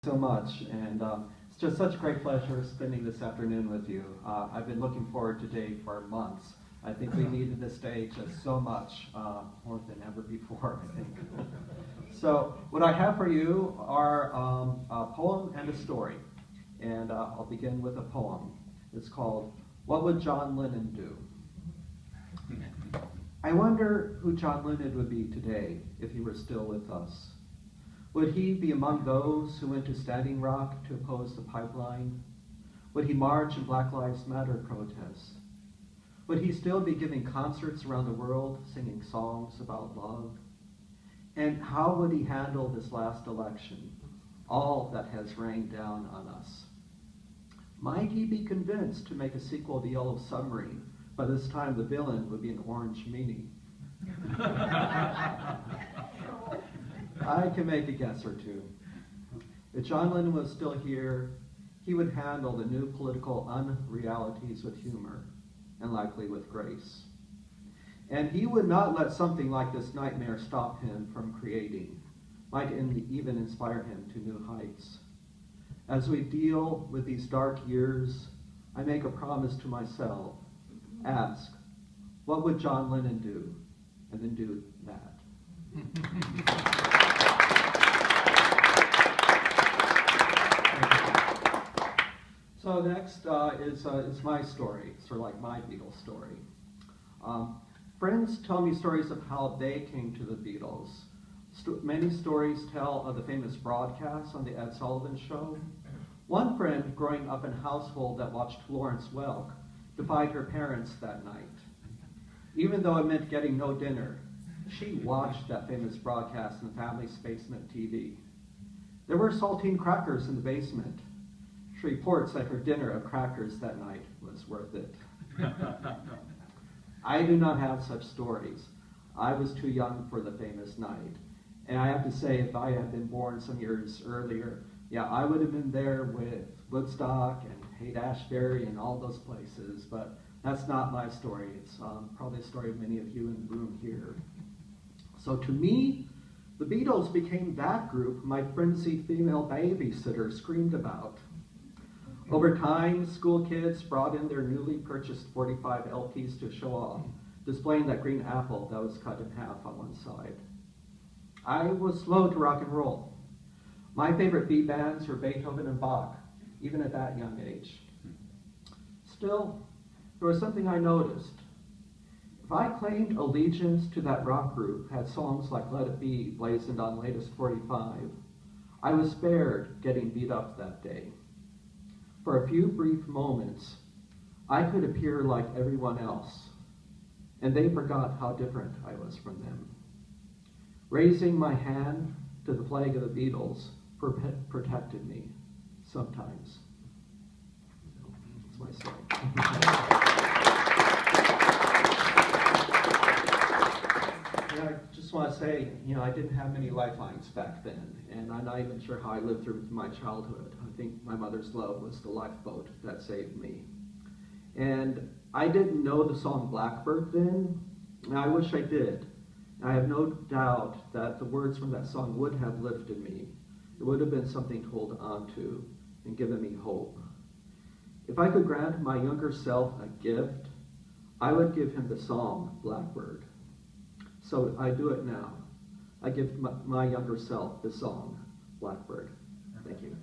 So much, and it's just such a great pleasure spending this afternoon with you. I've been looking forward to today for months. I think we needed this day just so much, more than ever before, I think. So what I have for you are a poem and a story, and I'll begin with a poem. It's called, "What Would John Lennon Do?" I wonder who John Lennon would be today if he were still with us. Would he be among those who went to Standing Rock to oppose the pipeline? Would he march in Black Lives Matter protests? Would he still be giving concerts around the world, singing songs about love? And how would he handle this last election, all that has rained down on us? Might he be convinced to make a sequel to Yellow Submarine, but this time the villain would be an orange meanie? I can make a guess or two. If John Lennon was still here, he would handle the new political unrealities with humor, and likely with grace. And he would not let something like this nightmare stop him from creating, might even inspire him to new heights. As we deal with these dark years, I make a promise to myself. Ask, what would John Lennon do? And then do that. So next is my story, sort of like my Beatles story. Friends tell me stories of how they came to the Beatles. Many stories tell of the famous broadcasts on the Ed Sullivan Show. One friend, growing up in a household that watched Florence Welk, defied her parents that night. Even though it meant getting no dinner, she watched that famous broadcast in the family's basement TV. There were saltine crackers in the basement. She reports that her dinner of crackers that night was worth it. I do not have such stories. I was too young for the famous night. And I have to say, if I had been born some years earlier, yeah, I would have been there with Woodstock and Haight-Ashbury and all those places, but that's not my story. It's probably the story of many of you in the room here. So to me, the Beatles became that group my frenzied female babysitter screamed about. Over time, school kids brought in their newly purchased 45 LPs to show off, displaying that green apple that was cut in half on one side. I was slow to rock and roll. My favorite beat bands were Beethoven and Bach, even at that young age. Still, there was something I noticed. If I claimed allegiance to that rock group had songs like Let It Be blazoned on latest 45, I was spared getting beat up that day. For a few brief moments, I could appear like everyone else, and they forgot how different I was from them. Raising my hand to the flag of the Beatles protected me, sometimes. That's my story. I just want to say, I didn't have many lifelines back then, and I'm not even sure how I lived through my childhood. I think my mother's love was the lifeboat that saved me. And I didn't know the song Blackbird then, and I wish I did. I have no doubt that the words from that song would have lifted me. It would have been something to hold on to and given me hope. If I could grant my younger self a gift, I would give him the song Blackbird. So I do it now. I give my younger self the song Blackbird. Thank you.